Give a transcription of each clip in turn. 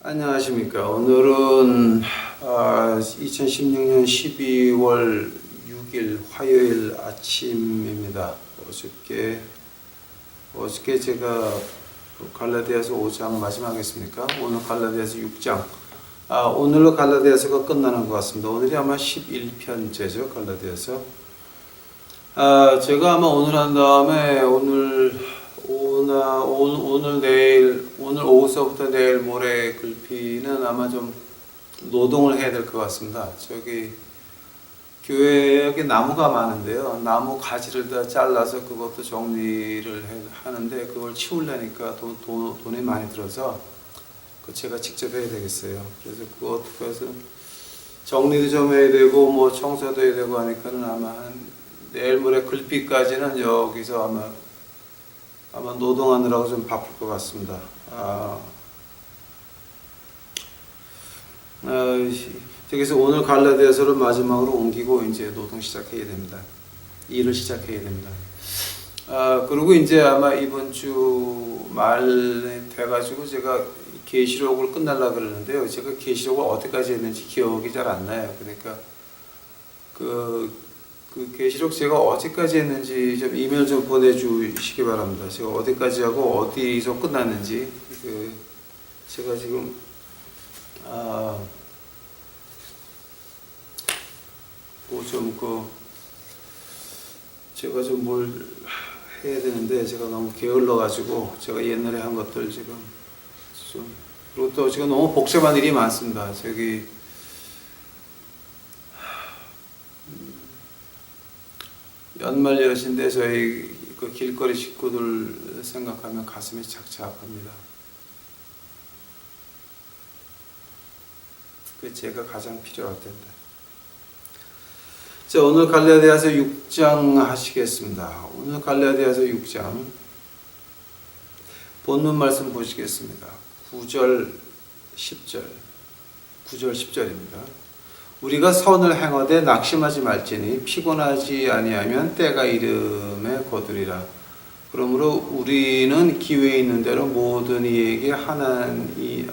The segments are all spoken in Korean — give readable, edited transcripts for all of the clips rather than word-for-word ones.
안녕하십니까. 오늘은 2016년 12월 6일 화요일 아침입니다. 어저께 제가 갈라디아서 5장 마지막이었습니까? 오늘 갈라디아서 6장. 오늘로 갈라디아서가 끝나는 것 같습니다. 오늘이 아마 11편째죠, 갈라디아서. 제가 아마 오늘 한 다음에 오늘 내일, 오늘 오후서부터 내일 모레 글피는 아마 좀 노동을 해야 될 것 같습니다. 저기 교회에 여기 나무가 많은데요. 나무 가지를 다 잘라서 그것도 정리를 하는데 그걸 치우려니까 돈이 많이 들어서 제가 직접 해야 되겠어요. 그래서 정리도 좀 해야 되고 뭐 청소도 해야 되고 하니까는 아마 내일 모레 글피까지는 여기서 아마 노동하느라고 좀 바쁠 것 같습니다. 그래서 오늘 갈라디아서를 마지막으로 옮기고 이제 노동 시작해야 됩니다. 일을 시작해야 됩니다. 그리고 이제 아마 이번 주 말에 돼가지고 제가 계시록을 끝날라 그러는데요. 제가 계시록을 어디까지 했는지 기억이 잘 안 나요. 그러니까 그 계시록 제가 어디까지 했는지 좀 이메일 좀 보내주시기 바랍니다. 제가 어디까지 하고 어디서 끝났는지 제가 지금 제가 좀 뭘 해야 되는데 제가 너무 게을러가지고 제가 옛날에 한 것들 지금 그리고 또 지금 너무 복잡한 일이 많습니다. 연말연시인데 저희 그 길거리 식구들 생각하면 가슴이 착잡합니다. 그 제가 가장 필요할 텐데. 자, 오늘 갈라디아서 6장 하시겠습니다. 오늘 갈라디아서 6장 본문 말씀 보시겠습니다. 9절 10절입니다. 우리가 선을 행하되 낙심하지 말지니 피곤하지 아니하면 때가 이름에 거두리라. 그러므로 우리는 기회 있는 대로 모든 이에게 하나님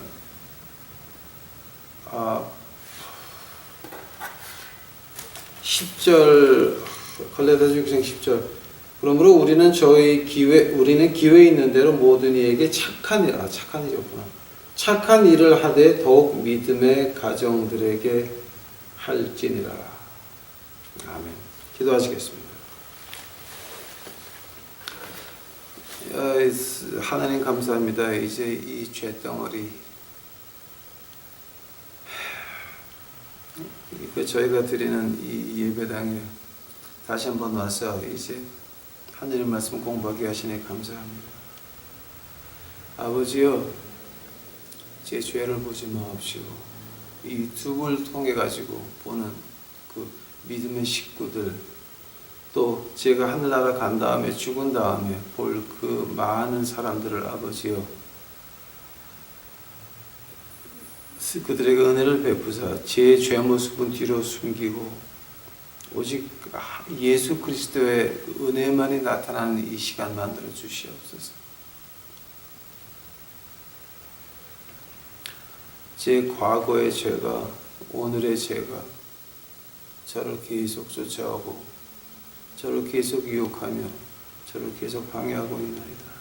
10절 갈라디아서 6장 10절. 그러므로 우리는 기회 있는 대로 모든 이에게 착한 일을 하되 더욱 믿음의 가정들에게 할지니라. 아멘. 기도하시겠습니다. 하나님 감사합니다. 이제 이 죄덩어리 저희가 드리는 이 예배당에 다시 한번 와서 이제 하나님 말씀 공부하게 하시니 감사합니다. 아버지여, 제 죄를 보지 마옵시고 이 유튜브를 통해 가지고 보는 그 믿음의 식구들, 또 제가 하늘나라 간 다음에 죽은 다음에 볼 그 많은 사람들을 아버지여 그들에게 은혜를 베푸사 제 죄 모습은 뒤로 숨기고 오직 예수 그리스도의 은혜만이 나타나는 이 시간 만들어 주시옵소서. 제 과거의 죄가, 오늘의 죄가 저를 계속 쫓아오고 저를 계속 유혹하며 저를 계속 방해하고 있나이다.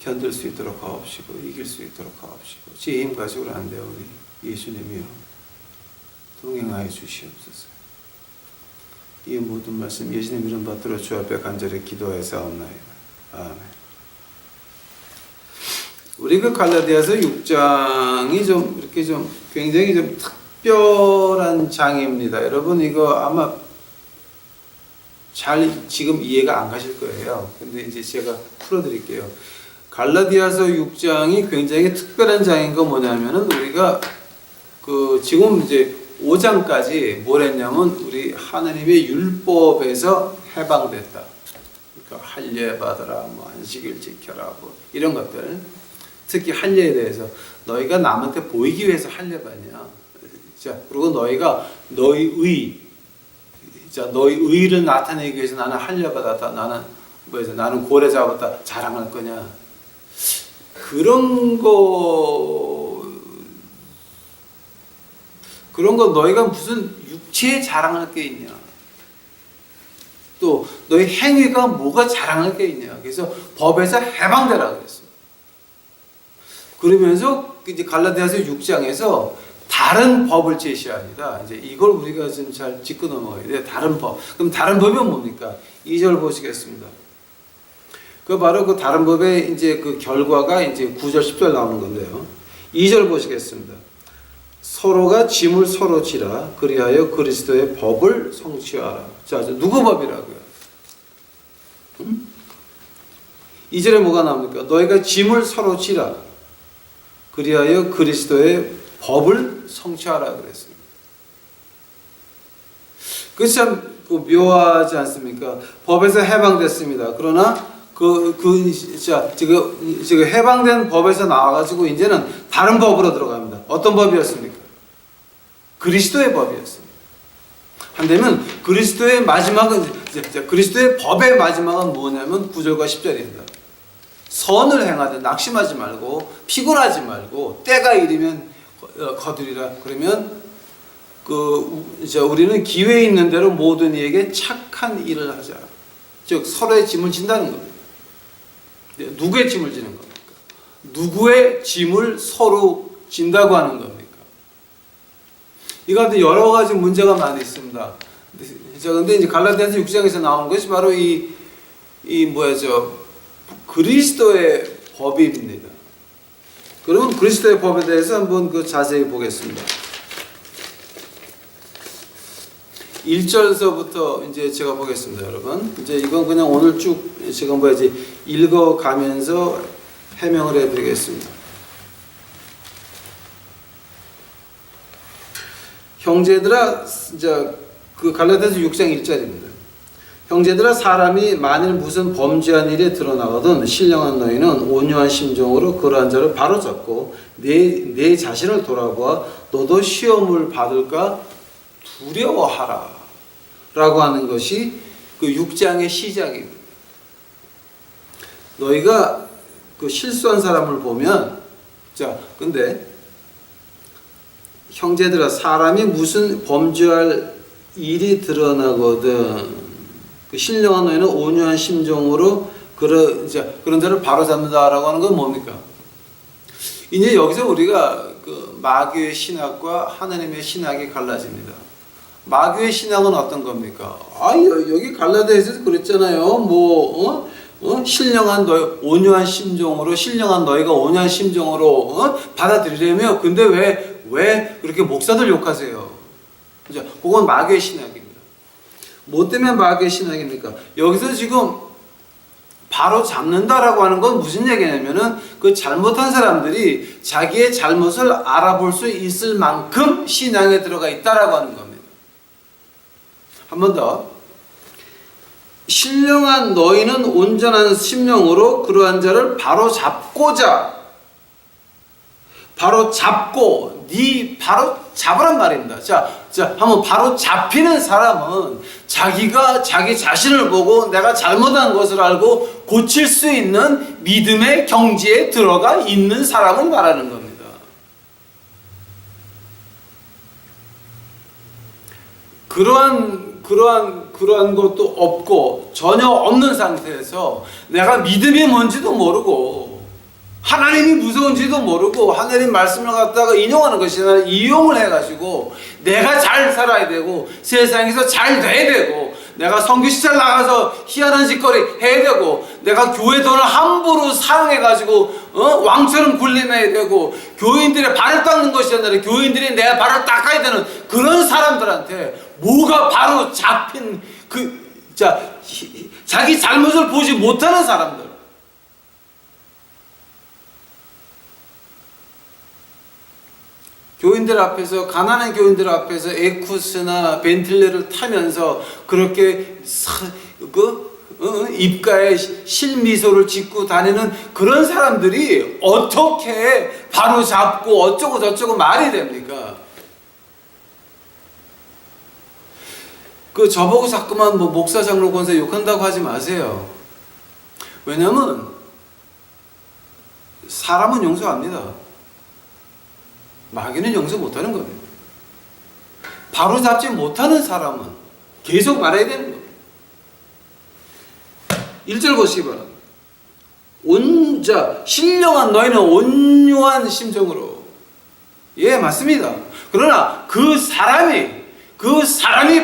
견딜 수 있도록 하옵시고 이길 수 있도록 하옵시고 제 힘 가지고는 안 돼요. 우리 예수님이여 동행하여 주시옵소서. 이 모든 말씀 예수님 이름 받들어 주 앞에 간절히 기도하사옵나이다. 아멘. 우리 그 갈라디아서 6장이 이렇게 굉장히 특별한 장입니다. 여러분 이거 아마 잘 지금 이해가 안 가실 거예요. 근데 이제 제가 풀어드릴게요. 갈라디아서 6장이 굉장히 특별한 장인 거 뭐냐면은 우리가 지금 이제 5장까지 뭘 했냐면 우리 하나님의 율법에서 해방됐다. 그러니까 할례 받으라, 뭐 안식일 지켜라, 뭐 이런 것들. 특히 할례에 대해서 너희가 남한테 보이기 위해서 할례 받냐. 자, 그리고 너희가 너희 의를 나타내기 위해서 나는 할례 받았다. 나는 고래 잡았다. 자랑할 거냐. 그런 거 너희가 무슨 육체에 자랑할 게 있냐? 또 너희 행위가 뭐가 자랑할 게 있냐? 그래서 법에서 해방되라 그랬어. 그러면서 이제 갈라디아서 6장에서 다른 법을 제시합니다. 이제 이걸 우리가 좀 잘 짚고 넘어가야 돼요. 다른 법. 그럼 다른 법이 뭡니까? 2절 보시겠습니다. 그 바로 그 다른 법의 이제 그 결과가 이제 9절 10절 나오는 건데요. 2절 보시겠습니다. 서로가 짐을 서로 지라 그리하여 그리스도의 법을 성취하라. 자, 누구 법이라고요? 2절에 뭐가 나옵니까? 너희가 짐을 서로 지라 그리하여 그리스도의 법을 성취하라 그랬습니다. 그것이 참 묘하지 않습니까? 법에서 해방됐습니다. 그러나 지금 해방된 법에서 나와가지고 이제는 다른 법으로 들어갑니다. 어떤 법이었습니까? 그리스도의 법이었습니다. 한다면 그리스도의 법의 마지막은 뭐냐면 9절과 10절입니다. 선을 행하되 낙심하지 말고 피곤하지 말고 때가 이르면 거두리라. 그러면 우리는 기회 있는 대로 모든 이에게 착한 일을 하자. 즉 서로의 짐을 진다는 겁니다. 누구의 짐을 지는 겁니까? 누구의 짐을 서로 진다고 하는 겁니까? 이 가운데 여러 가지 문제가 많이 있습니다. 그런데 이제 갈라디아서 6장에서 나오는 것이 바로 그리스도의 법입니다. 그러면 그리스도의 법에 대해서 한번 자세히 보겠습니다. 1절서부터 이제 제가 보겠습니다, 여러분. 이제 이건 그냥 오늘 쭉 제가 읽어가면서 해명을 해드리겠습니다. 형제들아, 그 갈라디아서 6장 1절입니다. 형제들아, 사람이 만일 무슨 범죄한 일에 드러나거든 신령한 너희는 온유한 심정으로 그러한 자를 바로잡고 내 자신을 돌아보아 너도 시험을 받을까 두려워하라 라고 하는 것이 그 6장의 시작입니다. 너희가 그 실수한 사람을 보면, 근데 형제들아, 사람이 무슨 범죄할 일이 드러나거든 그 신령한 너희는 온유한 심정으로 그런 자를 바로잡는다라고 하는 건 뭡니까? 이제 여기서 우리가 그 마귀의 신학과 하나님의 신학이 갈라집니다. 마귀의 신학은 어떤 겁니까? 여기 갈라디아에서 그랬잖아요. 신령한 온유한 심정으로, 신령한 너희가 온유한 심정으로 받아들이려면, 근데 왜 그렇게 목사들 욕하세요? 그건 마귀의 신학입니다. 뭐 때문에 마귀의 신학입니까? 여기서 지금 바로 잡는다라고 하는 건 무슨 얘기냐면은 그 잘못한 사람들이 자기의 잘못을 알아볼 수 있을 만큼 신앙에 들어가 있다라고 하는 겁니다. 한 번 더. 신령한 너희는 온전한 심령으로 그러한 자를 바로 잡고자, 바로 잡고, 바로 잡으란 말입니다. 한번 바로 잡히는 사람은 자기가 자기 자신을 보고 내가 잘못한 것을 알고 고칠 수 있는 믿음의 경지에 들어가 있는 사람을 말하는 겁니다. 그러한 것도 없고 전혀 없는 상태에서 내가 믿음이 뭔지도 모르고 하나님이 무서운지도 모르고 하나님 말씀을 갖다가 인용하는 것이 아니라 이용을 해가지고 내가 잘 살아야 되고 세상에서 잘 돼야 되고 내가 선교시설 나가서 희한한 짓거리 해야 되고 내가 교회 돈을 함부로 사용해가지고 왕처럼 굴림해야 되고 교인들의 발을 닦는 것이 아니라 교인들이 내 발을 닦아야 되는 그런 사람들한테 뭐가 바로 잡힌 자기 잘못을 보지 못하는 사람들, 교인들 앞에서, 가난한 교인들 앞에서 에쿠스나 벤틀레를 타면서 그렇게 입가에 실미소를 짓고 다니는 그런 사람들이 어떻게 바로 잡고 어쩌고 저쩌고 말이 됩니까? 저보고 자꾸만 목사, 장로, 권사 욕한다고 하지 마세요. 왜냐면 사람은 용서합니다. 마귀는 용서 못하는 겁니다. 바로 잡지 못하는 사람은 계속 말해야 되는 겁니다. 1절 보시기 바랍니다. 신령한 너희는 온유한 심정으로. 예, 맞습니다. 그러나 그 사람이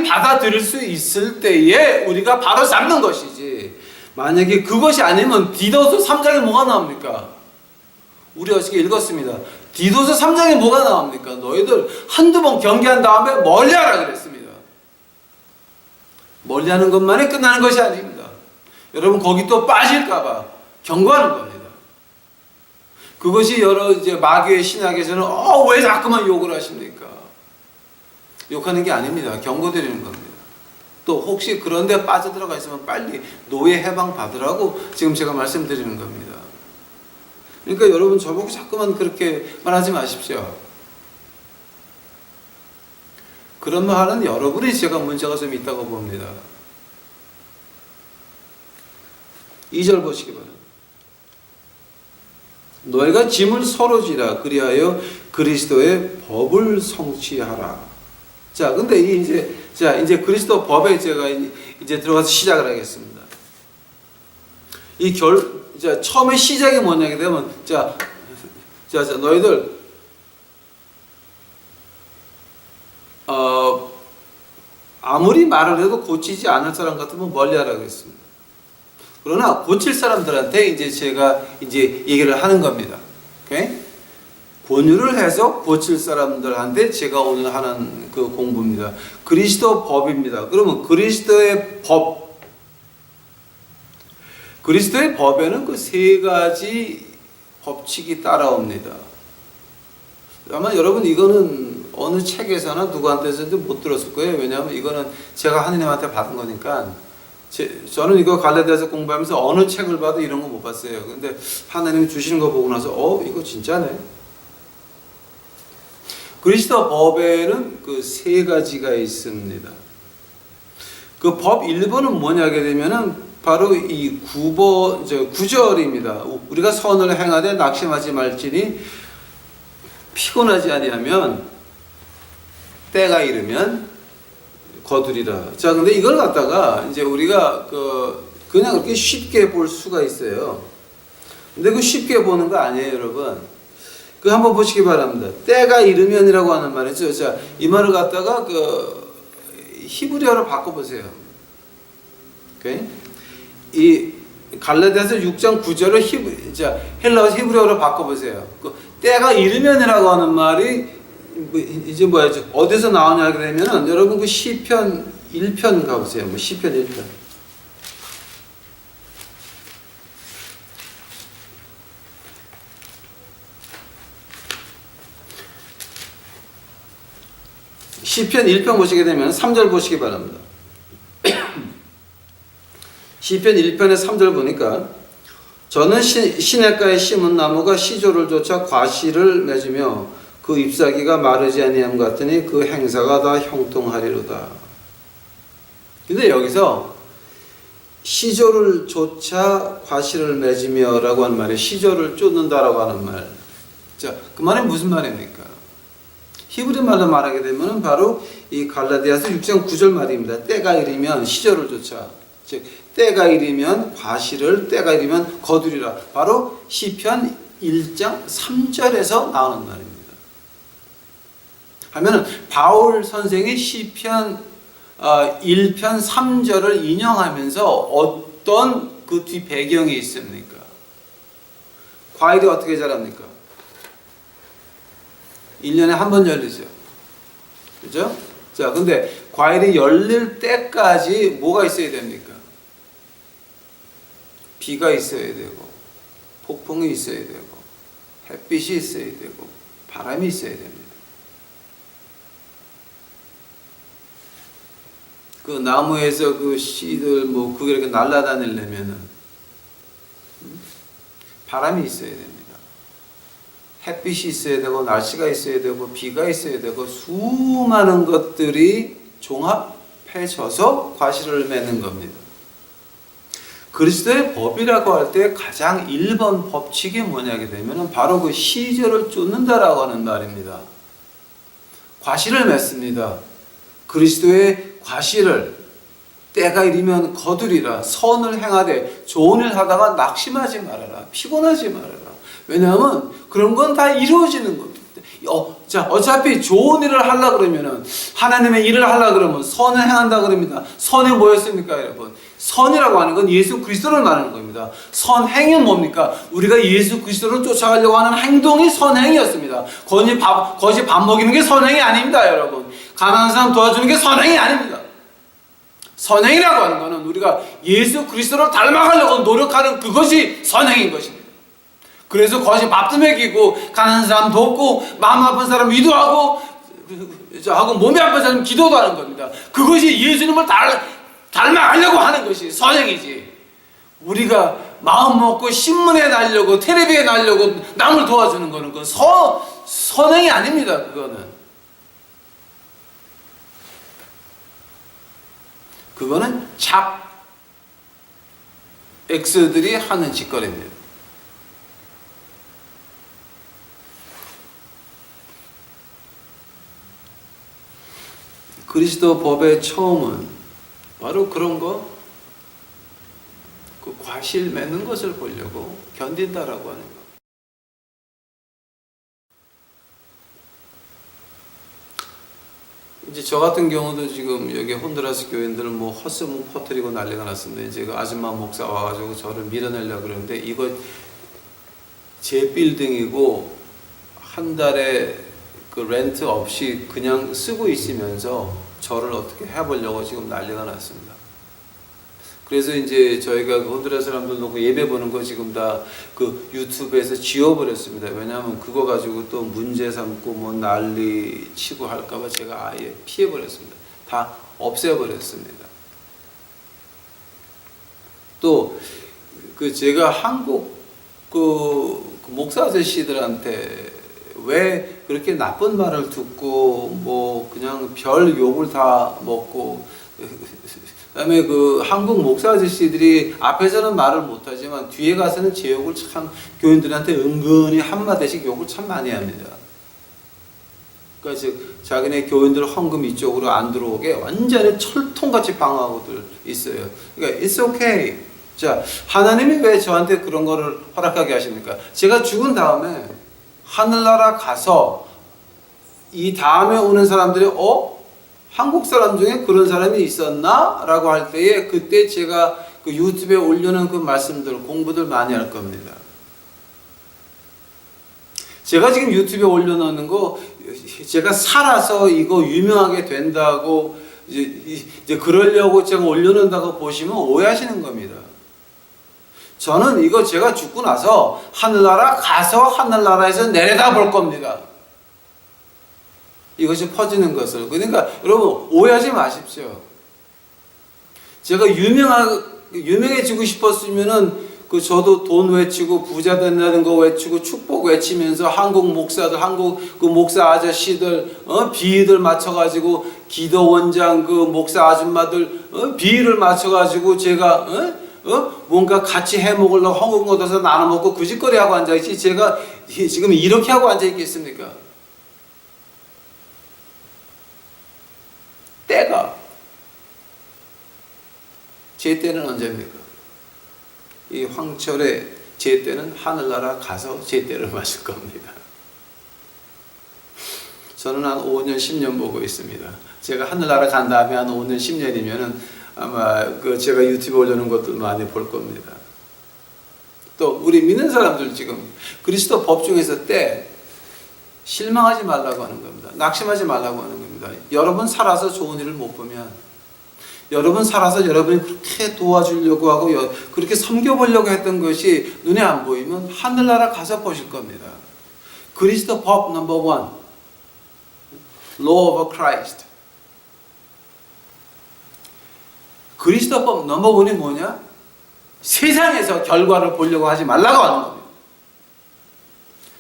받아들일 수 있을 때에 우리가 바로 잡는 것이지, 만약에 그것이 아니면 디도서 3장에 뭐가 나옵니까? 우리 어저께 읽었습니다. 디도서 3장에 뭐가 나옵니까? 너희들 한두 번 경계한 다음에 멀리하라 그랬습니다. 멀리하는 것만이 끝나는 것이 아닙니다. 여러분 거기 또 빠질까봐 경고하는 겁니다. 그것이 여러 이제 마귀의 신학에서는 왜 자꾸만 욕을 하십니까? 욕하는 게 아닙니다. 경고드리는 겁니다. 또 혹시 그런데 빠져들어가 있으면 빨리 노예 해방 받으라고 지금 제가 말씀드리는 겁니다. 그러니까 여러분 저보고 자꾸만 그렇게 말하지 마십시오. 그런 말은 여러분이 제가 문제가 좀 있다고 봅니다. 2절 보시기 바랍니다. 너희가 짐을 서로 지라 그리하여 그리스도의 법을 성취하라. 자, 근데 이제 그리스도 법에 제가 이제 들어가서 시작을 하겠습니다. 처음에 시작이 뭐냐게 되면, 너희들, 아무리 말을 해도 고치지 않을 사람 같으면 멀리 하라고 했습니다. 그러나 고칠 사람들한테 이제 제가 이제 얘기를 하는 겁니다. 오케이? 권유를 해서 고칠 사람들한테 제가 오늘 하는 그 공부입니다. 그리스도 법입니다. 그러면 그리스도의 법에는 그 세 가지 법칙이 따라옵니다. 아마 여러분 이거는 어느 책에서나 누구한테서도 못 들었을 거예요. 왜냐하면 이거는 제가 하느님한테 받은 거니까. 저는 이거 갈라디아서 공부하면서 어느 책을 봐도 이런 거 못 봤어요. 근데 하나님이 주시는 거 보고 나서 이거 진짜네. 그리스도 법에는 그 세 가지가 있습니다. 그 법 1번은 뭐냐게 되면은 바로 이 9절입니다. 우리가 선을 행하되 낙심하지 말지니 피곤하지 아니하면 때가 이르면 거두리라. 자, 근데 이걸 갖다가 이제 우리가 그냥 그렇게 쉽게 볼 수가 있어요. 근데 그 쉽게 보는 거 아니에요, 여러분. 한번 보시기 바랍니다. 때가 이르면이라고 하는 말이죠. 자, 이 말을 갖다가 히브리어로 바꿔보세요. 오케이? 이 갈라디아서 6장 9절을 헬라어 히브리어로 바꿔보세요. 때가 이르면이라고 하는 말이 이제 어디서 나오냐 하게 되면은 여러분 시편 1편 가보세요. 시편 1편. 시편 1편 보시게 되면 3절 보시기 바랍니다. 시편 1편의 3절 보니까 저는 시냇가에 심은 나무가 시조를 쫓아 과실을 맺으며 그 잎사귀가 마르지 아니함 같으니 그 행사가 다 형통하리로다. 근데 여기서 시조를 쫓아 과실을 맺으며 라고 하는 말이 시조를 쫓는다라고 하는 말. 자, 그 말은 무슨 말입니까? 히브리 말로 말하게 되면 바로 이 갈라디아서 6장 9절 말입니다. 때가 이르면 시조를 쫓아. 즉 때가 이르면 과실을, 때가 이르면 거두리라. 바로 시편 1장 3절에서 나오는 말입니다. 하면은 바울 선생이 시편 1편 3절을 인용하면서 어떤 그 뒤 배경이 있습니까? 과일이 어떻게 자랍니까? 1년에 한 번 열리죠. 그죠? 자, 근데 과일이 열릴 때까지 뭐가 있어야 됩니까? 비가 있어야 되고, 폭풍이 있어야 되고, 햇빛이 있어야 되고, 바람이 있어야 됩니다. 그 나무에서 그 씨들 그게 이렇게 날아다니려면은 바람이 있어야 됩니다. 햇빛이 있어야 되고, 날씨가 있어야 되고, 비가 있어야 되고, 수많은 것들이 종합해져서 과실을 맺는 겁니다. 그리스도의 법이라고 할 때 가장 1번 법칙이 뭐냐게 되면 바로 그 시절을 쫓는다라고 하는 말입니다. 과실을 맺습니다. 그리스도의 과실을 때가 이르면 거두리라. 선을 행하되 좋은 일 하다가 낙심하지 말아라. 피곤하지 말아라. 왜냐하면 그런 건 다 이루어지는 겁니다. 자, 어차피 좋은 일을 하려고 그러면은, 하나님의 일을 하려고 그러면 선을 행한다 그럽니다. 선이 뭐였습니까, 여러분? 선이라고 하는 건 예수 그리스도를 말하는 겁니다. 선행은 뭡니까? 우리가 예수 그리스도를 쫓아가려고 하는 행동이 선행이었습니다. 거지 밥 먹이는 게 선행이 아닙니다, 여러분. 가난한 사람 도와주는 게 선행이 아닙니다. 선행이라고 하는 것은 우리가 예수 그리스도를 닮아가려고 노력하는 그것이 선행인 것입니다. 그래서 거기 밥도 먹이고 가난한 사람 돕고 마음 아픈 사람 위로하고 하고 몸이 아픈 사람 기도도 하는 겁니다. 그것이 예수님을 닮아가려고 하는 것이 선행이지. 우리가 마음 먹고 신문에 날려고 텔레비에 날려고 남을 도와주는 것은 그건 선행이 아닙니다. 그거는 X들이 하는 짓거리입니다. 그리스도 법의 처음은 바로 그런 거, 그 과실 맺는 것을 보려고 견딘다라고 하는 거. 이제 저 같은 경우도 지금 여기 혼두라스 교인들은 뭐 헛소문 퍼뜨리고 난리가 났습니다. 이제 그 아줌마 목사 와가지고 저를 밀어내려고 그러는데, 이거 제 빌딩이고 한 달에 그 렌트 없이 그냥 쓰고 있으면서 저를 어떻게 해보려고 지금 난리가 났습니다. 그래서 이제 저희가 그 혼두라스 사람들 놓고 예배 보는 거 지금 다 그 유튜브에서 지워버렸습니다. 왜냐하면 그거 가지고 또 문제 삼고 뭐 난리 치고 할까봐 제가 아예 피해버렸습니다. 다 없애버렸습니다. 또 그 제가 한국 그 목사 아저씨들한테 왜 그렇게 나쁜 말을 듣고 뭐 그냥 별 욕을 다 먹고, 그다음에 그 한국 목사 아저씨들이 앞에서는 말을 못하지만 뒤에 가서는 제 욕을 참 교인들한테 은근히 한마디씩 욕을 참 많이 합니다. 그러니까 즉 자기네 교인들 헌금 이쪽으로 안 들어오게 완전히 철통같이 방어하고들 있어요. 그러니까 it's okay. 자, 하나님이 왜 저한테 그런 거를 허락하게 하십니까? 제가 죽은 다음에 하늘나라 가서 이 다음에 오는 사람들이 한국 사람 중에 그런 사람이 있었나? 라고 할 때에 그때 제가 그 유튜브에 올려놓은 그 말씀들, 공부들 많이 할 겁니다. 제가 지금 유튜브에 올려놓는 거 제가 살아서 이거 유명하게 된다고 이제 그러려고 제가 올려놓는다고 보시면 오해하시는 겁니다. 저는 이거 제가 죽고 나서 하늘나라 가서 하늘나라에서 내려다 볼 겁니다. 이것이 퍼지는 것을. 그러니까 여러분 오해하지 마십시오. 제가 유명해지고 싶었으면은 그 저도 돈 외치고 부자 된다는 거 외치고 축복 외치면서 한국 목사들, 한국 그 목사 아저씨들 비위들 맞춰가지고 기도원장 그 목사 아줌마들 비위를 맞춰가지고 제가 뭔가 같이 해 먹으려고 한국 얻어서 나눠 먹고 그 짓거리 하고 앉아있지, 제가 지금 이렇게 하고 앉아있겠습니까? 때가, 제 때는 언제입니까? 이 황철의 제 때는 하늘나라 가서 제 때를 맞을 겁니다. 저는 한 5년, 10년 보고 있습니다. 제가 하늘나라 간 다음에 한 5년, 10년이면은 아마 그 제가 유튜브 올려놓은 것도 많이 볼 겁니다. 또 우리 믿는 사람들 지금 그리스도 법 중에서 때 실망하지 말라고 하는 겁니다. 낙심하지 말라고 하는 겁니다. 여러분 살아서 좋은 일을 못 보면, 여러분 살아서 여러분이 그렇게 도와주려고 하고 그렇게 섬겨보려고 했던 것이 눈에 안 보이면 하늘나라 가서 보실 겁니다. 그리스도 법 넘버 1, Law of Christ. 그리스도 법 넘버 1이 뭐냐? 세상에서 결과를 보려고 하지 말라고 하는 겁니다.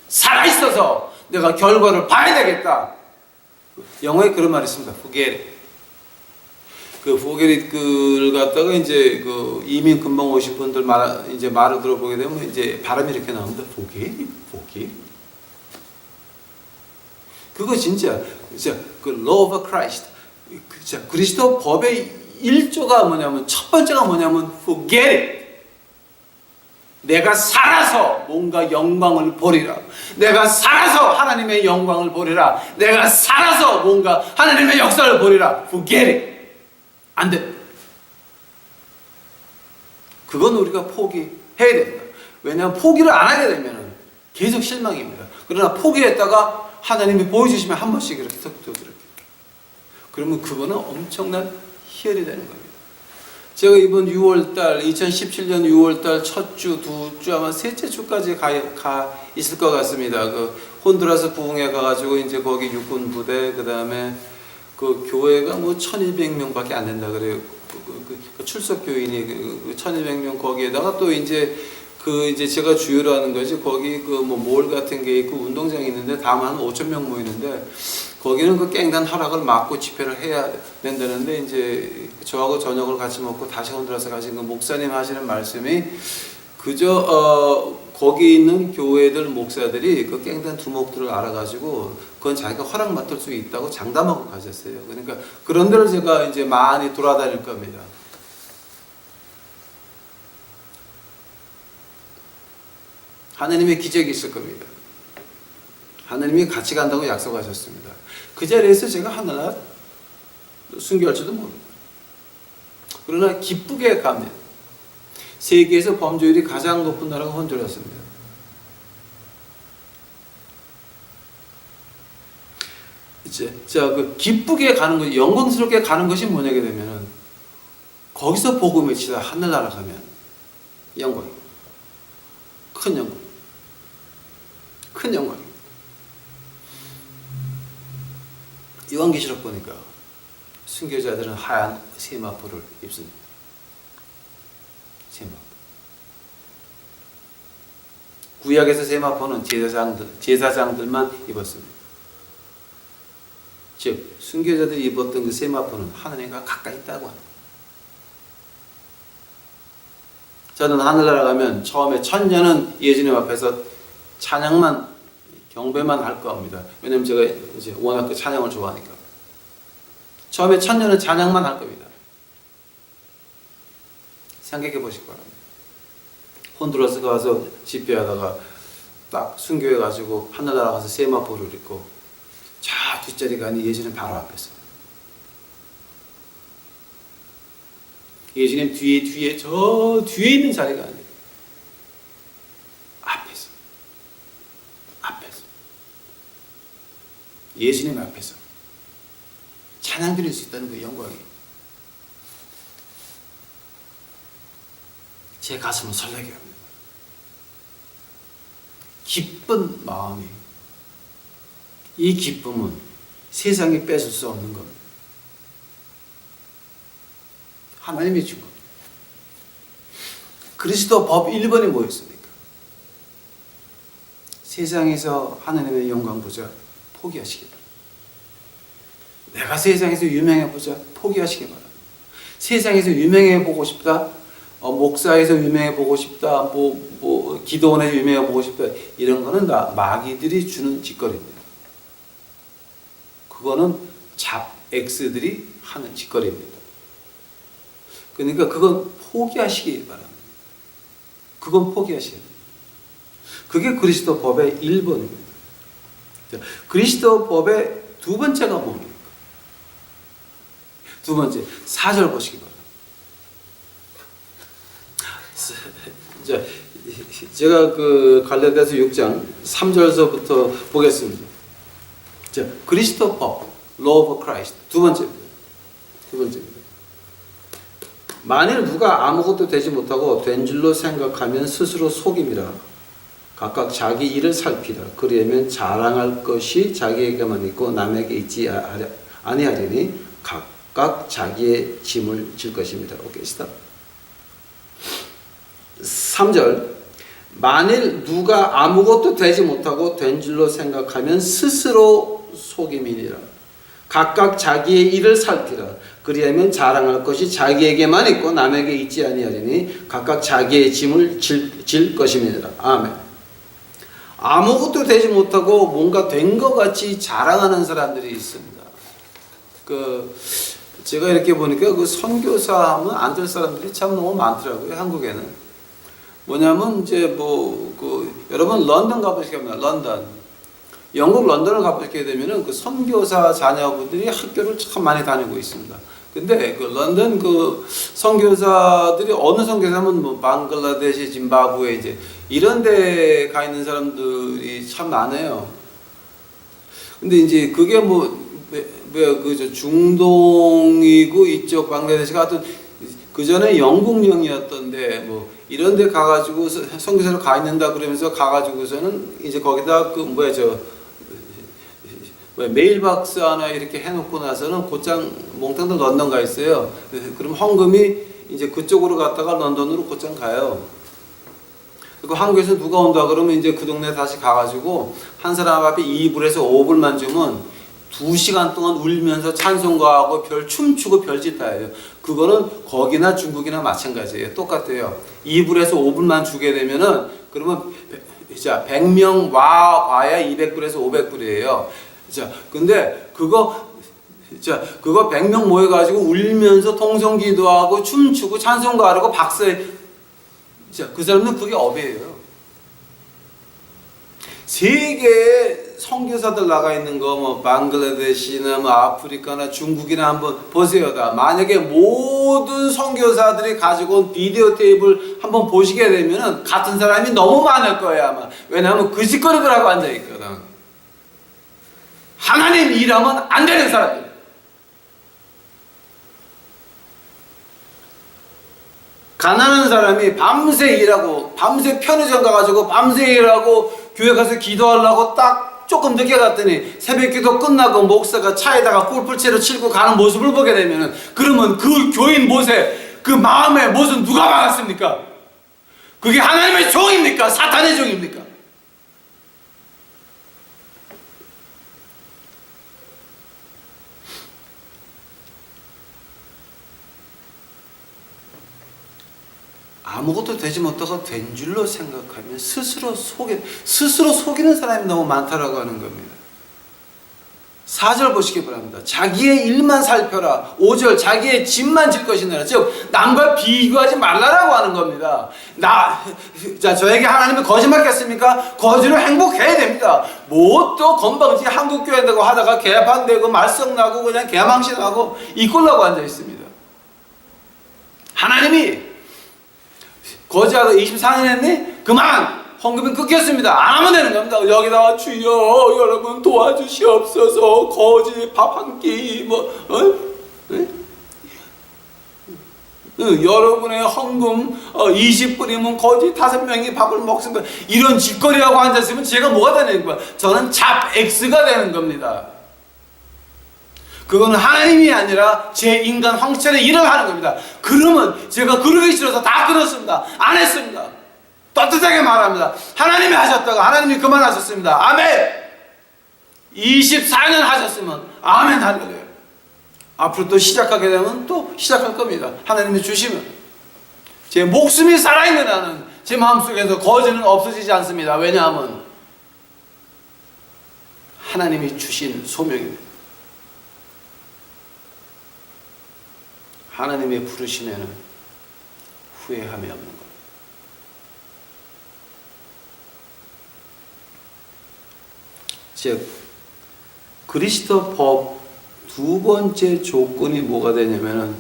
살아있어서 내가 결과를 봐야 되겠다. 영어에 그런 말이 있습니다. Forget it. 그 포게릿 글 갖다가 이제 그 이민 금방 오신 분들 이제 말을 들어보게 되면 이제 발음이 이렇게 나옵니다. 포게릿. 그거 진짜 그 law of Christ. 진짜 그리스도 법의 1조가 뭐냐면 첫 번째가 뭐냐면 forget it. 내가 살아서 뭔가 영광을 보리라. 내가 살아서 하나님의 영광을 보리라. 내가 살아서 뭔가 하나님의 역사를 보리라. forget it. 안 돼. 그건 우리가 포기해야 됩니다. 왜냐하면 포기를 안 하게 되면 계속 실망입니다. 그러나 포기했다가 하나님이 보여주시면 한 번씩 이렇게 이렇게. 그러면 그거는 엄청난 희열이 되는 겁니다. 제가 이번 6월달 2017년 6월달 첫 주, 두 주 아마 셋째 주까지 가 있을 것 같습니다. 그 혼두라스 부흥회 가가지고 이제 거기 육군 부대 그 다음에 그 교회가 뭐 1,200명밖에 안 된다 그래요. 그 출석 교인이 1,200명 거기에다가 또 이제 이제 제가 주요로 하는 거지 거기 그 뭐 몰 같은 게 있고 운동장이 있는데 다만 한 5,000명 모이는데 거기는 그 깽단 하락을 막고 집회를 해야 된다는데 이제 저하고 저녁을 같이 먹고 다시 혼들어서 가신 그 목사님 하시는 말씀이 그저 거기 있는 교회들 목사들이 그 깽단 두목들을 알아가지고 그건 자기가 허락 맡을 수 있다고 장담하고 가셨어요. 그러니까 그런 데를 제가 이제 많이 돌아다닐 겁니다. 하나님의 기적이 있을 겁니다. 하나님이 같이 간다고 약속하셨습니다. 그 자리에서 제가 하늘나라 순교할지도 모릅니다. 그러나 기쁘게 갑니다. 세계에서 범죄율이 가장 높은 나라가 혼주라스입니다. 그 기쁘게 가는 것, 영광스럽게 가는 것이 뭐냐게 되면은 거기서 복음을 치다 하늘나라 가면 영광, 큰 영광, 큰 영광. 요한계시록 보니까 순교자들은 하얀 세마포를 입습니다. 세마포. 구약에서 세마포는 제사장들만 입었습니다. 즉 순교자들이 입었던 그 세마포는 하나님과 가까이 있다고 합니다. 저는 하늘나라 가면 처음에 1000년은 예수님 앞에서 찬양만 경배만 할 겁니다. 왜냐면 제가 이제 워낙 그 찬양을 좋아하니까. 처음에 1000년은 찬양만 할 겁니다. 생각해 보실 거랍니다. 혼두라스 가서 집회하다가 딱 순교해 가지고 하늘나라 가서 세마포를 입고 저 뒷자리 가니 예수님 바로 앞에서. 예수님 뒤에 저 뒤에 있는 자리가 아니에요. 앞에서. 예수님 앞에서 찬양 드릴 수 있다는 그 영광이 제 가슴을 설레게 합니다. 기쁜 마음이, 이 기쁨은 세상이 뺏을 수 없는 겁니다. 하나님이 준 겁니다. 그리스도 법 1번이 뭐였습니까? 세상에서 하나님의 영광 보자 포기하시기 바랍니다. 내가 세상에서 유명해 보자 포기하시기 바랍니다. 세상에서 유명해 보고 싶다, 목사에서 유명해 보고 싶다, 뭐 기도원에서 유명해 보고 싶다, 이런 거는 다 마귀들이 주는 짓거리입니다. 그거는 잡엑스들이 하는 짓거리입니다. 그러니까 그건 포기하시기 바랍니다. 그건 포기하셔야 돼요. 그게 그리스도 법의 1번입니다. 그리스도 법의 두 번째가 뭡니까? 두 번째, 4절 보시기 바랍니다. 제가 그 갈라디아서 6장 3절서부터 보겠습니다. 자, 그리스도 법, law of Christ, 두 번째입니다. 만일 누가 아무것도 되지 못하고 된 줄로 생각하면 스스로 속임이라. 각각 자기 일을 살피라. 그리하면 자랑할 것이 자기에게만 있고 남에게 있지 아니하리니 각각 자기의 짐을 질 것입니다. 오케이, 스탑. 3절. 만일 누가 아무것도 되지 못하고 된 줄로 생각하면 스스로 속임이니라. 각각 자기의 일을 살피라. 그리하면 자랑할 것이 자기에게만 있고 남에게 있지 아니하리니 각각 자기의 짐을 질 것임이니라. 아멘. 아무것도 되지 못하고 뭔가 된 것 같이 자랑하는 사람들이 있습니다. 제가 이렇게 보니까 선교사 하면 안 될 사람들이 참 너무 많더라고요, 한국에는. 뭐냐면 이제 여러분 런던 가보시게 합니다. 런던. 영국 런던을 가보시게 되면은 선교사 자녀분들이 학교를 참 많이 다니고 있습니다. 근데 런던 선교사들이 어느 선교사면 방글라데시, 짐바브웨 이제 이런 데 가 있는 사람들이 참 많아요. 근데 이제 그게 중동이고 이쪽 방글라데시가 하여튼 그 전에 영국령이었던데 이런 데 가가지고 선교사로 가 있는다 그러면서 가가지고서는 이제 거기다 메일박스 하나 이렇게 해놓고 나서는 곧장 몽땅 런던 가 있어요. 그럼 헌금이 이제 그쪽으로 갔다가 런던으로 곧장 가요. 그리고 한국에서 누가 온다 그러면 이제 그 동네 다시 가가지고 한 사람 앞에 2불에서 5불만 주면 2시간 동안 울면서 찬송가하고 춤추고 별짓 다 해요. 그거는 거기나 중국이나 마찬가지예요. 똑같아요. 2불에서 5불만 주게 되면은 그러면 100명 와야 200불에서 500불이에요. 근데 그거 100명 모여가지고 울면서 통성기도하고 춤추고 찬송가하고 박수해. 그 사람은 그게 업이에요. 세계에 선교사들 나가 있는 거 방글라데시나 아프리카나 중국이나 한번 보세요. 만약에 모든 선교사들이 가지고 온 비디오 테이프를 한번 보시게 되면은 같은 사람이 너무 많을 거예요, 아마. 왜냐하면 그 짓거리들 하고 앉아 있거든. 하나님 일하면 안 되는 사람들. 가난한 사람이 밤새 일하고 밤새 편의점 가가지고 밤새 일하고 교회 가서 기도하려고 딱 조금 늦게 갔더니 새벽 기도 끝나고 목사가 차에다가 골프채로 치고 가는 모습을 보게 되면은 그러면 그 교인 못에 그 마음의 못은 누가 막았습니까? 그게 하나님의 종입니까? 사탄의 종입니까? 아무것도 되지 못하고 된 줄로 생각하면 스스로 속이는 사람이 너무 많다라고 하는 겁니다. 4절 보시기 바랍니다. 자기의 일만 살펴라. 5절 자기의 짐만 질 것이니라. 즉 남과 비교하지 말라라고 하는 겁니다. 저에게 하나님은 거짓말겠습니까? 거짓으로 행복해야 됩니다. 뭐 또 건방지 한국교회 되고 하다가 개판되고 말썽나고 그냥 개망신하고 이꼴라고 앉아 있습니다. 하나님이 거지하다 24년 했니? 그만! 헌금은 끊겼습니다. 안 하면 되는 겁니다. 여기다가 주여 여러분 도와주시옵소서. 거지 밥 한 끼 여러분의 헌금 20불이면 거지 5명이 밥을 먹습니다. 이런 짓거리하고 앉았으면 제가 뭐가 되는 거야? 저는 잡X가 되는 겁니다. 그거는 하나님이 아니라 제 인간 황천의 일을 하는 겁니다. 그러면 제가 그러기 싫어서 다 끊었습니다. 안 했습니다. 떳떳하게 말합니다. 하나님이 하셨다가 하나님이 그만하셨습니다. 아멘. 24년 하셨으면 아멘 할렐루야. 앞으로 또 시작하게 되면 또 시작할 겁니다. 하나님이 주시면. 제 목숨이 살아있는 한은 제 마음속에서 거지는 없어지지 않습니다. 왜냐하면 하나님이 주신 소명입니다. 하나님의 부르심에는 후회함이 없는 것. 즉 그리스도 법 두 번째 조건이 뭐가 되냐면은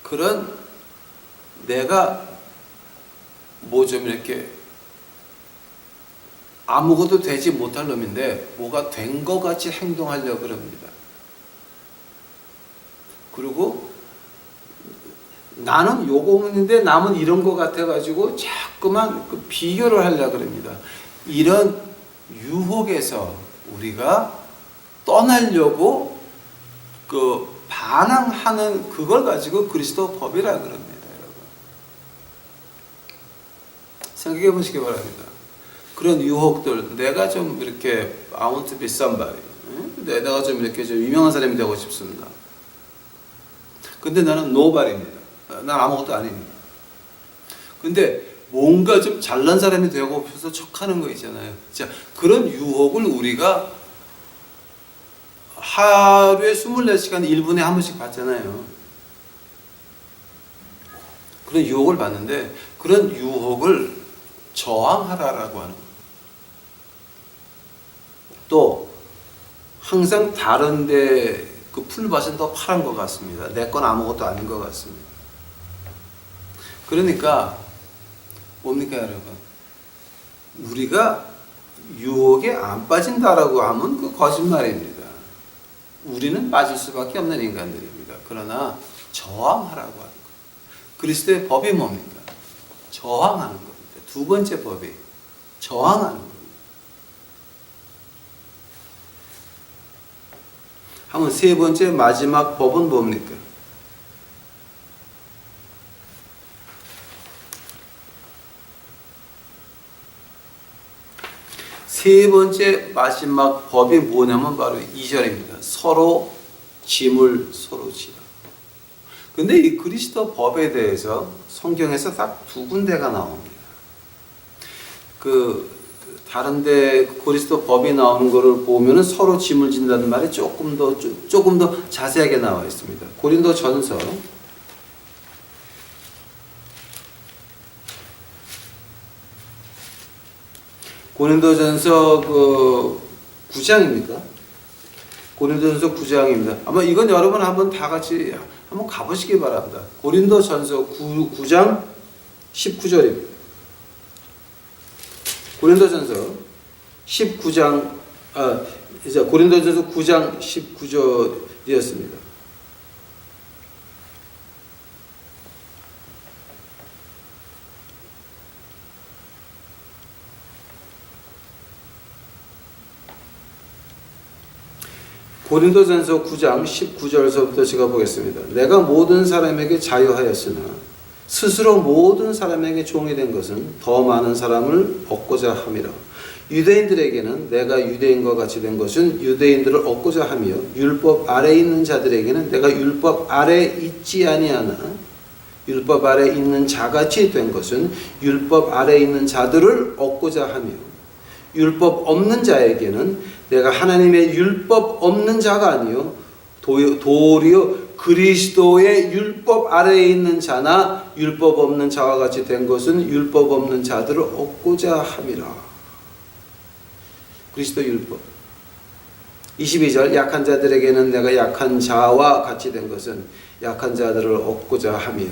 그런 내가 좀 이렇게 아무것도 되지 못할 놈인데 뭐가 된 것 같이 행동하려고 그럽니다. 그리고 나는 요거인데 남은 이런 거 같아가지고 자꾸만 비교를 하려고 그럽니다. 이런 유혹에서 우리가 떠나려고 반항하는 그걸 가지고 그리스도 법이라 그럽니다. 여러분 생각해 보시기 바랍니다. 그런 유혹들, 내가 좀 이렇게 I want to be somebody, 내가 좀 이렇게 좀 유명한 사람이 되고 싶습니다. 근데 나는 노발입니다. 난 아무것도 아닙니다. 근데 뭔가 좀 잘난 사람이 되고 싶어서 척하는 거 있잖아요. 자, 그런 유혹을 우리가 하루에 24시간 1분에 한 번씩 받잖아요. 그런 유혹을 받는데 그런 유혹을 저항하라라고 하는 거예요. 또 항상 다른데 그 풀밭은 더 파란 것 같습니다. 내 건 아무것도 아닌 것 같습니다. 그러니까 뭡니까 여러분? 우리가 유혹에 안 빠진다라고 하면 그 거짓말입니다. 우리는 빠질 수밖에 없는 인간들입니다. 그러나 저항하라고 하는 거예요. 그리스도의 법이 뭡니까? 저항하는 겁니다. 두 번째 법이 저항하는 겁니다. 한번 세 번째 마지막 법은 뭡니까? 세 번째 마지막 법이 뭐냐면 바로 2절입니다. 서로 짐을 서로 지라. 근데 이 그리스도 법에 대해서 성경에서 딱 두 군데가 나옵니다. 다른데 그리스도 법이 나오는 것을 보면은 서로 짐을 진다는 말이 조금 더 자세하게 나와 있습니다. 고린도전서 9장입니까? 고린도전서 9장입니다. 아마 이건 여러분 한번 다 같이 한번 가보시기 바랍니다. 고린도전서 9장 19절입니다. 고린도전서 19장 이제 고린도전서 9장 19절이었습니다. 고린도전서 9장 19절서부터 제가 보겠습니다. 내가 모든 사람에게 자유하였으나 스스로 모든 사람에게 종이 된 것은 더 많은 사람을 얻고자 함이라. 유대인들에게는 내가 유대인과 같이 된 것은 유대인들을 얻고자 하며 율법 아래 있는 자들에게는 내가 율법 아래 있지 아니하나 율법 아래 있는 자같이 된 것은 율법 아래 있는 자들을 얻고자 하며 율법 없는 자에게는 내가 하나님의 율법 없는 자가 아니요 도리어 그리스도의 율법 아래에 있는 자나 율법 없는 자와 같이 된 것은 율법 없는 자들을 얻고자 함이라. 그리스도 율법 22절 약한 자들에게는 내가 약한 자와 같이 된 것은 약한 자들을 얻고자 하며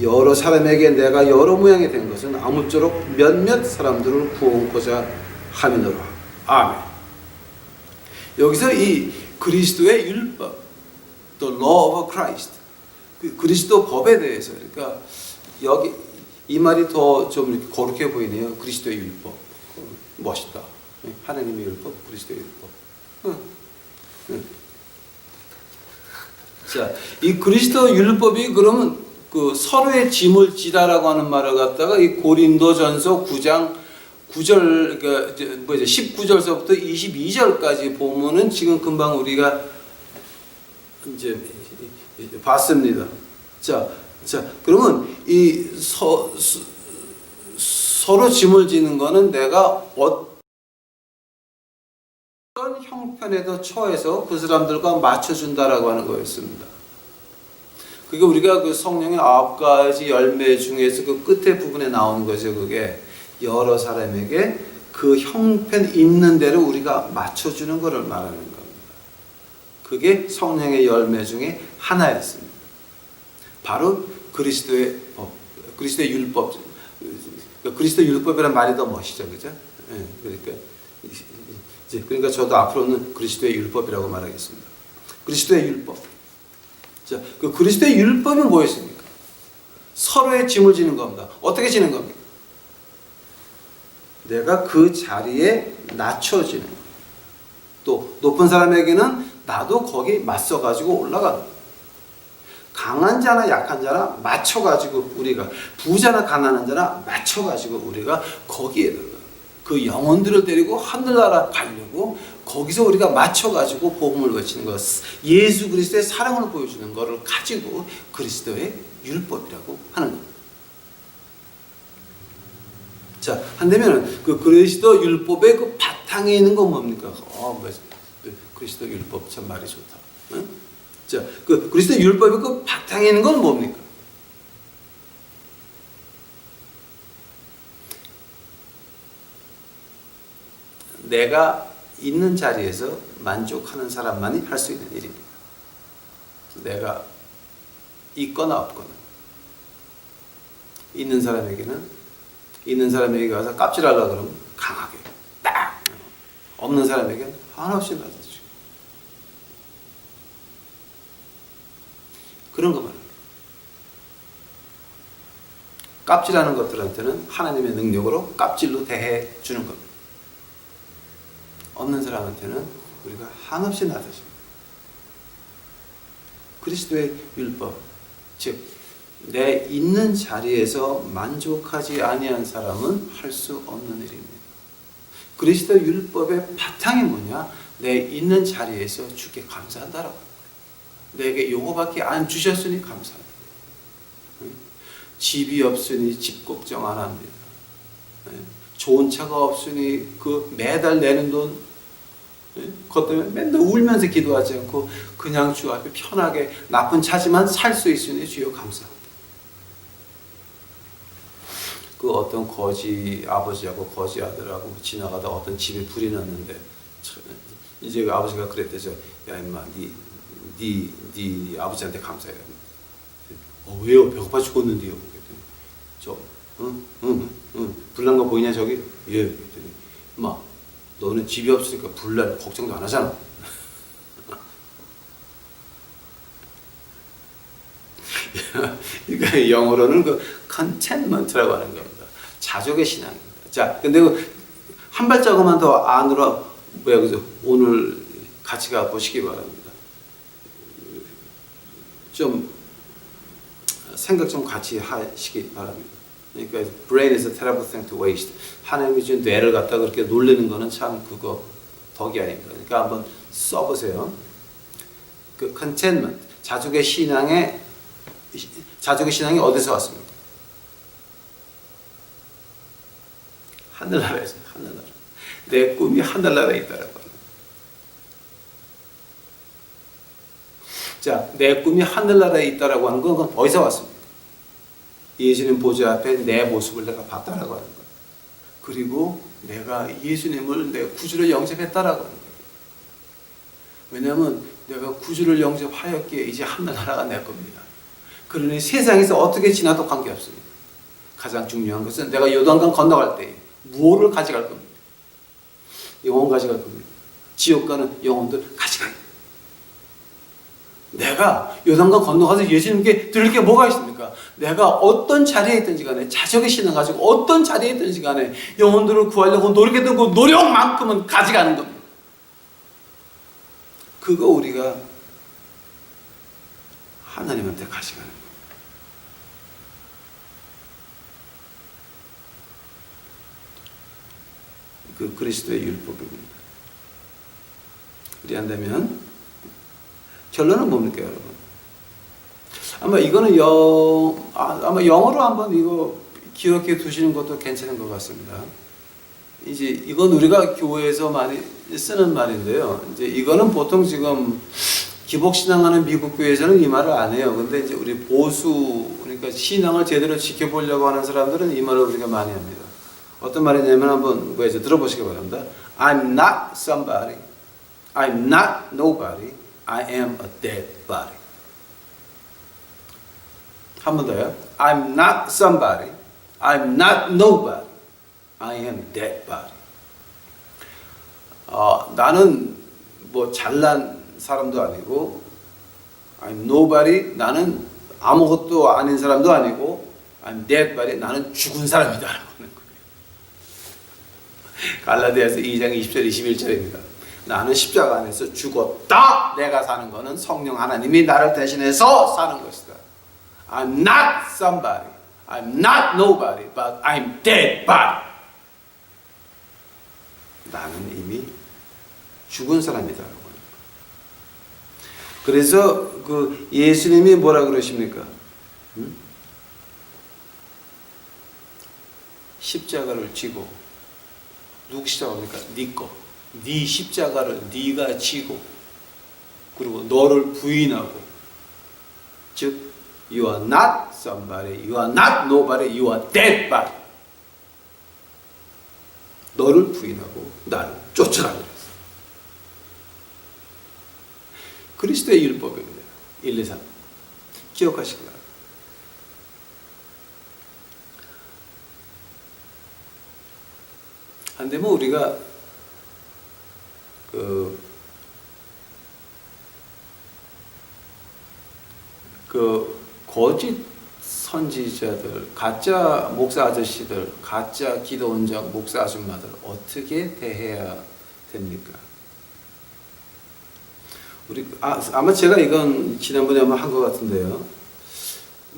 여러 사람에게 내가 여러 모양이 된 것은 아무쪼록 몇몇 사람들을 구원코자 함이노라. 아멘. 여기서 이 그리스도의 율법, the law of Christ, 그리스도 법에 대해서, 그러니까 여기 이 말이 더 좀 거룩해 보이네요. 그리스도의 율법, 멋있다. 하나님의 율법, 그리스도의 율법. 자, 이 그리스도 율법이 그러면 그 서로의 짐을 지라라고 하는 말을 갖다가 이 고린도전서 9장 9절, 그러니까 19절서부터 22절까지 보면은 지금 금방 우리가 이제 봤습니다. 자, 그러면 이 서로 짐을 지는 거는 내가 어떤 형편에도 처해서 그 사람들과 맞춰준다라고 하는 거였습니다. 그게 우리가 그 성령의 9가지 열매 중에서 그 끝에 부분에 나오는 거죠. 그게 여러 사람에게 그 형편 있는 대로 우리가 맞춰주는 것을 말하는 겁니다. 그게 성령의 열매 중에 하나였습니다. 바로 그리스도의 법, 그리스도의 율법. 그리스도 율법이라는 말이 더 멋있죠, 그죠? 그러니까 저도 앞으로는 그리스도의 율법이라고 말하겠습니다. 그리스도의 율법. 자, 그 그리스도의 율법은 뭐였습니까? 서로의 짐을 지는 겁니다. 어떻게 지는 겁니까? 내가 그 자리에 낮춰지는 겁니다. 또 높은 사람에게는 나도 거기 맞서가지고 올라가는 겁니다. 강한 자나 약한 자나 맞춰가지고 우리가 부자나 가난한 자나 맞춰가지고 우리가 거기에다가 그 영혼들을 데리고 하늘나라 가려고 거기서 우리가 맞춰가지고 복음을 외치는 것, 예수 그리스도의 사랑을 보여주는 것을 가지고 그리스도의 율법이라고 하는 것. 자, 한다면 그 그리스도 율법의 그 바탕에 있는 건 뭡니까? 그리스도 율법 참 말이 좋다. 응? 자, 그 그리스도 율법의 그 바탕에 있는 건 뭡니까? 내가 있는 자리에서 만족하는 사람만이 할 수 있는 일입니다. 내가 있거나 없거나 있는 사람에게 가서 깝질하려고 그러면 강하게 딱, 없는 사람에게는 한없이 낮아지고 그런 거 말이에요. 깝질하는 것들한테는 하나님의 능력으로 깝질로 대해 주는 겁니다. 없는 사람한테는 우리가 한없이 낮아집니다. 그리스도의 율법, 즉 내 있는 자리에서 만족하지 아니한 사람은 할 수 없는 일입니다. 그리스도 율법의 바탕이 뭐냐? 내 있는 자리에서 주께 감사한다라고. 내게 요거밖에 안 주셨으니 감사합니다. 집이 없으니 집 걱정 안 합니다. 좋은 차가 없으니 그 매달 내는 돈 그것 때문에 맨날 울면서 기도하지 않고 그냥 주 앞에 편하게 나쁜 차지만 살 수 있으니 주여 감사합니다. 그 어떤 거지 아버지하고 거지 아들하고 지나가다 어떤 집에 불이 났는데 이제 그 아버지가 그랬대죠. 야 임마 네 아버지한테 감사해요. 왜요? 배고파 죽었는데요. 불난 거 보이냐 저기? 예. 그랬더니 임마 너는 집이 없으니까 불날 걱정도 안 하잖아. 그러니까 영어로는 그 contentment라고 하는 겁니다. 자족의 신앙입니다. 자, 근데 한 발자국만 더 안으로 그죠? 오늘 같이 가 보시기 바랍니다. 좀 생각 좀 같이 하시기 바랍니다. 그러니까 brain is a terrible thing to waste. 하나님이 준 뇌를 갖다 그렇게 놀리는 거는 참 그거 덕이 아닙니다. 그러니까 한번 써보세요. 그 contentment, 자족의 신앙이 어디서 왔습니까? 하늘나라에서. 하늘나라. 내 꿈이 하늘나라에 있다라고 합니다. 자, 내 꿈이 하늘나라에 있다라고 하는 건 그건 어디서 왔습니까? 예수님 보좌 앞에 내 모습을 내가 봤다라고 하는 거예요. 그리고 내가 예수님을 내 구주로 영접했다라고 하는 거예요. 왜냐하면 내가 구주를 영접하였기에 이제 하늘나라가 내 겁니다. 그러니 세상에서 어떻게 지나도 관계없습니다. 가장 중요한 것은 내가 요단강 건너갈 때 무엇을 가져갈 겁니다. 영혼 가져갈 겁니다. 지옥 가는 영혼들 가져가요. 내가 요단강 건너가서 예수님께 드릴 게 뭐가 있습니까? 내가 어떤 자리에 있든지 간에 자적의 신앙 가지고 어떤 자리에 있든지 간에 영혼들을 구하려고 노력했던 그 노력만큼은 가져가는 겁니다. 그거 우리가 하나님한테 가져가는 거예요. 그 그리스도의 율법입니다. 그리한다면 결론은 뭡니까, 여러분? 아마 이거는 아마 영어로 한번 이거 기억해 두시는 것도 괜찮은 것 같습니다. 이제 이건 우리가 교회에서 많이 쓰는 말인데요. 이제 이거는 보통 지금 기복신앙하는 미국 교회에서는 이 말을 안 해요. 근데 이제 우리 보수, 그러니까 신앙을 제대로 지켜보려고 하는 사람들은 이 말을 우리가 많이 합니다. 어떤 말이냐면 한번 들어보시기 바랍니다. I'm not somebody. I'm not nobody. I am a dead body. 한 번 더요. I'm not somebody. I'm not nobody. I am a dead body. 나는 뭐 잘난 사람도 아니고 I'm nobody. 나는 아무것도 아닌 사람도 아니고 I'm dead body. 나는 죽은 사람이다 라고 하는 거예요. 갈라디아서 2장 20절 21절입니다. 나는 십자가 안에서 죽었다. 내가 사는 거는 성령 하나님이 나를 대신해서 사는 것이다. I'm not somebody. I'm not nobody. But I'm dead body. 나는 이미 죽은 사람이다. 그래서 그 예수님이 뭐라 그러십니까? 응? 십자가를 지고, 누구 십자가입니까? 네 거. 네 십자가를 네가 지고, 그리고 너를 부인하고, 즉 you are not somebody, you are not nobody, you are dead body. 너를 부인하고 나를 쫓으라 그랬어. 그리스도의 율법입니다. 1, 2, 3. 기억하시기 바랍니다. 안 되면 우리가 그 거짓 선지자들, 가짜 목사 아저씨들, 가짜 기도원장 목사 아줌마들 어떻게 대해야 됩니까? 우리 아마 제가 이건 지난번에 한번 한 것 같은데요.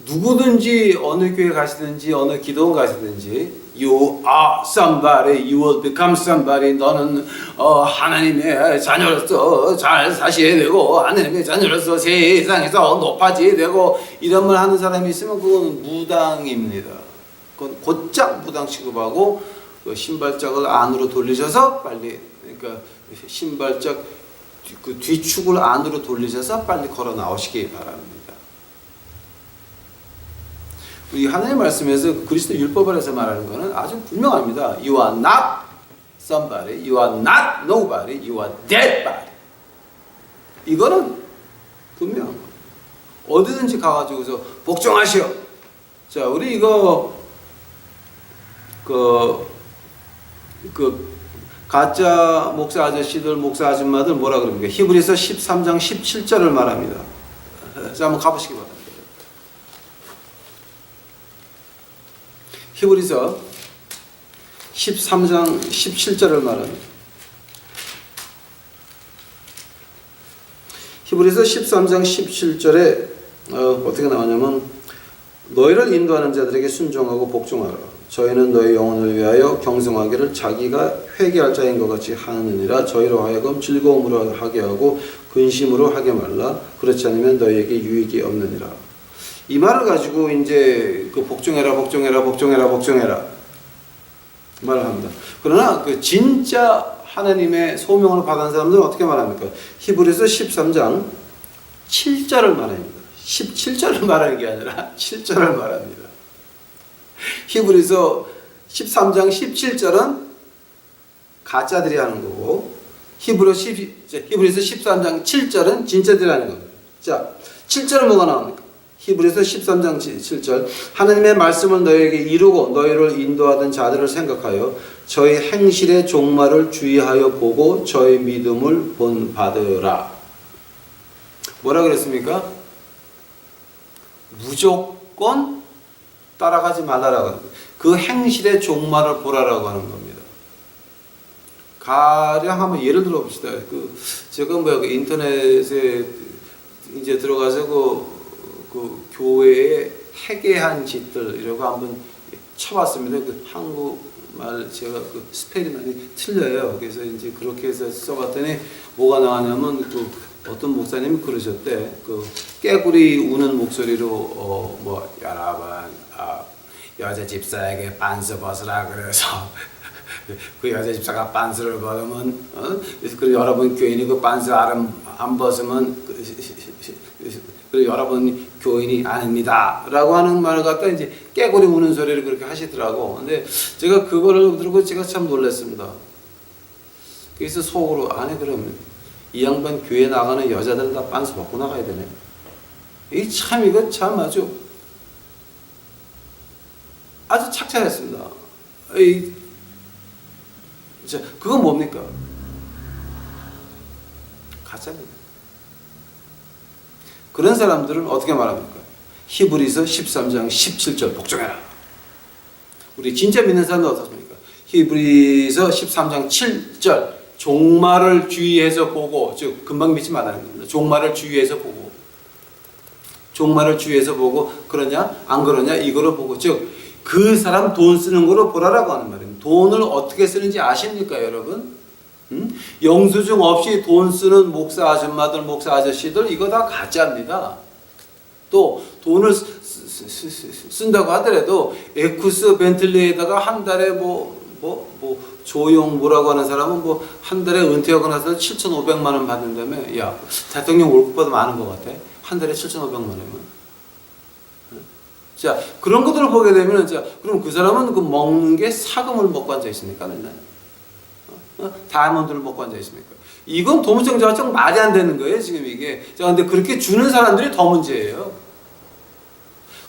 누구든지 어느 교회 가시든지 어느 기도원 가시든지 You are somebody, you will become somebody. 너는 하나님의 자녀로서 잘 사셔야 되고 하나님의 자녀로서 세상에서 높아져야 되고 이런 말 하는 사람이 있으면 그건 무당입니다. 그건 곧장 무당 취급하고 그 신발짝을 안으로 돌리셔서 빨리 그러니까 신발짝 그 뒤축을 안으로 돌리셔서 빨리 걸어 나오시기 바랍니다. 이 하나님의 말씀에서 그리스도 율법 아래서 말하는 것은 아주 분명합니다. You are not somebody, you are not nobody, you are dead body. 이거는 분명한 거예요. 어디든지 가가지고서 복종하시오. 자, 우리 이거 가짜 목사 아저씨들, 목사 아줌마들 뭐라 그럽니까? 히브리서 13장 17절을 말합니다. 자, 한번 가보시기 바랍니다. 히브리서 13장 17절을 말합니다. 히브리서 13장 17절에 어떻게 나오냐면 너희를 인도하는 자들에게 순종하고 복종하라. 저희는 너희 영혼을 위하여 경성하기를 자기가 회개할 자인 것 같이 하느니라. 저희로 하여금 즐거움으로 하게 하고 근심으로 하게 말라. 그렇지 않으면 너희에게 유익이 없느니라. 이 말을 가지고 이제 그 복종해라 말을 합니다. 그러나 그 진짜 하나님의 소명을 받은 사람들은 어떻게 말합니까? 히브리서 13장 7절을 말합니다. 17절을 말하는 게 아니라 7절을 말합니다. 히브리서 13장 17절은 가짜들이 하는 거고 히브리서 13장 7절은 진짜들이 하는 겁니다. 자, 7절은 뭐가 나옵니까? 히브리서 13장 7절 하나님의 말씀을 너희에게 이루고 너희를 인도하던 자들을 생각하여 저희 행실의 종말을 주의하여 보고 저희 믿음을 본받으라. 뭐라 그랬습니까? 무조건 따라가지 말라라고 그 행실의 종말을 보라라고 하는 겁니다. 가령 한번 예를 들어 봅시다. 제가 그 인터넷에 이제 들어가서 그 교회의 해괴한 짓들 이러고 한번 쳐봤습니다. 그 한국말 제가 그 스펠이 많이 틀려요. 그래서 이제 그렇게 해서 써봤더니 뭐가 나왔냐면 어떤 목사님이 그러셨대. 깨구리 우는 목소리로 뭐 여러분 여자 집사에게 반스 벗으라 그래서 그 여자 집사가 반스를 벗으면 그리고 여러분 교인이 그 반스 안 벗으면 그리고 여러분 교인이 아닙니다 라고 하는 말을 갖다 이제 깨구리 우는 소리를 그렇게 하시더라고. 근데 제가 그거를 들고 제가 참 놀랐습니다. 그래서 속으로 아니 그러면 이 양반 교회 나가는 여자들은 다 빤스 벗고 나가야 되네. 이거 참 아주 착착했습니다. 그건 뭡니까? 가짜입니다. 그런 사람들은 어떻게 말합니까? 히브리서 13장 17절 복종해라. 우리 진짜 믿는 사람은 어떻습니까? 히브리서 13장 7절 종말을 주의해서 보고, 즉 금방 믿지 말라는 겁니다. 종말을 주의해서 보고, 종말을 주의해서 보고 그러냐 안 그러냐 이거를 보고, 즉 그 사람 돈 쓰는 거로 보라라고 하는 말입니다. 돈을 어떻게 쓰는지 아십니까 여러분? 영수증 없이 돈 쓰는 목사 아줌마들, 목사 아저씨들 이거 다 가짜입니다. 또 돈을 쓴다고 하더라도 에쿠스 벤틀리에다가 한 달에 조용 뭐라고 하는 사람은 뭐 한 달에 은퇴하고 나서 7,500만 원 받는다며. 야, 대통령 월급보다 많은 것 같아. 한 달에 7,500만 원이면. 자, 그런 것들을 보게 되면, 자, 그럼 그 사람은 그 먹는 게 사금을 먹고 앉아 있습니까, 맨날? 다이아몬드를 먹고 앉아 있습니까? 이건 도무정자정 말이 안 되는 거예요, 지금 이게. 자, 근데 그렇게 주는 사람들이 더 문제예요.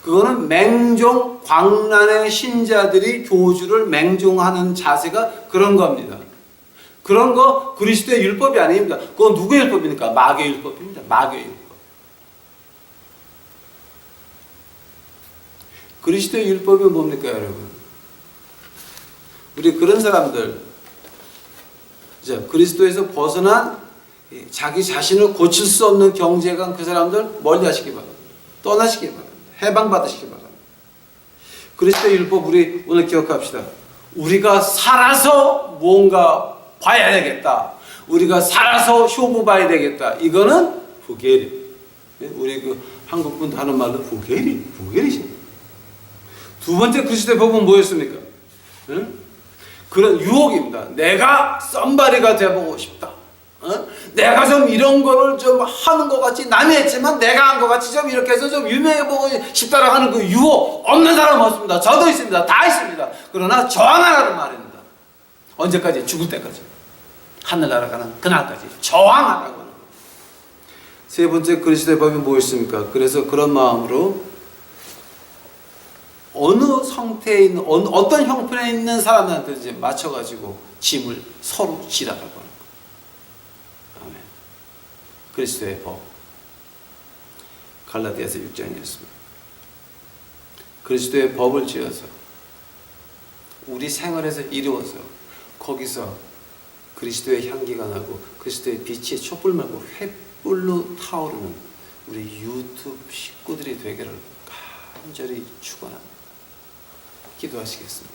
그거는 맹종, 광란의 신자들이 교주를 맹종하는 자세가 그런 겁니다. 그런 거 그리스도의 율법이 아닙니다. 그건 누구의 율법입니까? 마귀의 율법입니다. 마귀의 율법. 그리스도의 율법이 뭡니까, 여러분? 우리 그런 사람들, 그리스도에서 벗어난 자기 자신을 고칠 수 없는 경제관 그 사람들 멀리 하시기 바랍니다. 떠나시기 바랍니다. 해방받으시기 바랍니다. 그리스도의 율법 우리 오늘 기억합시다. 우리가 살아서 뭔가 봐야 되겠다. 우리가 살아서 쇼부 봐야 되겠다. 이거는 후계리. 우리 그 한국분 하는 말로 후계리십니다. 두 번째 그리스도의 법은 뭐였습니까? 그런 유혹입니다. 내가 썸바리가 돼보고 싶다. 내가 좀 이런 거를 좀 하는 것 같이 남이 했지만 내가 한 것 같이 좀 이렇게 해서 좀 유명해보고 싶다라고 하는 그 유혹 없는 사람 없습니다. 저도 있습니다. 다 있습니다. 그러나 저항하라는 말입니다. 언제까지? 죽을 때까지. 하늘 날아가는 그날까지 저항하라고 하는 거예요. 세 번째 그리스도의 법이 무엇입니까? 그래서 그런 마음으로 어느 상태에 있는 어떤 형편에 있는 사람한테 맞춰가지고 짐을 서로 지라라고 하는 거예요. 아멘. 그리스도의 법. 갈라디아서 6장이었습니다. 그리스도의 법을 지어서 우리 생활에서 이루어서 거기서 그리스도의 향기가 나고 그리스도의 빛이 촛불 말고 횃불로 타오르는 우리 유튜브 식구들이 되기를 간절히 축원합니다. 기도하시겠습니다.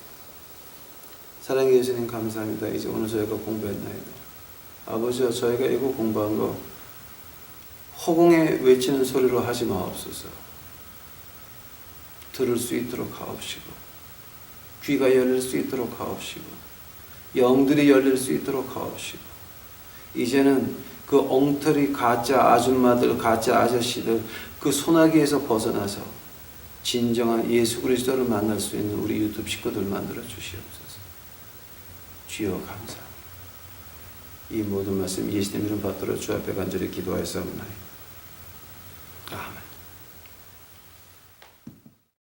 사랑해 주시는 감사합니다. 이제 오늘 저희가 공부했나이다. 아버지와 저희가 이거 공부한 거 허공에 외치는 소리로 하지 마옵소서. 들을 수 있도록 하옵시고 귀가 열릴 수 있도록 하옵시고 영들이 열릴 수 있도록 하옵시고 이제는 그 엉터리 가짜 아줌마들, 가짜 아저씨들 그 소나기에서 벗어나서 진정한 예수 그리스도를 만날 수 있는 우리 유튜브 식구들 만들어 주시옵소서. 주여 감사합니다. 이 모든 말씀 예수님 이름 받들어 주 앞에 간절히 기도하였사옵나이다. 아멘.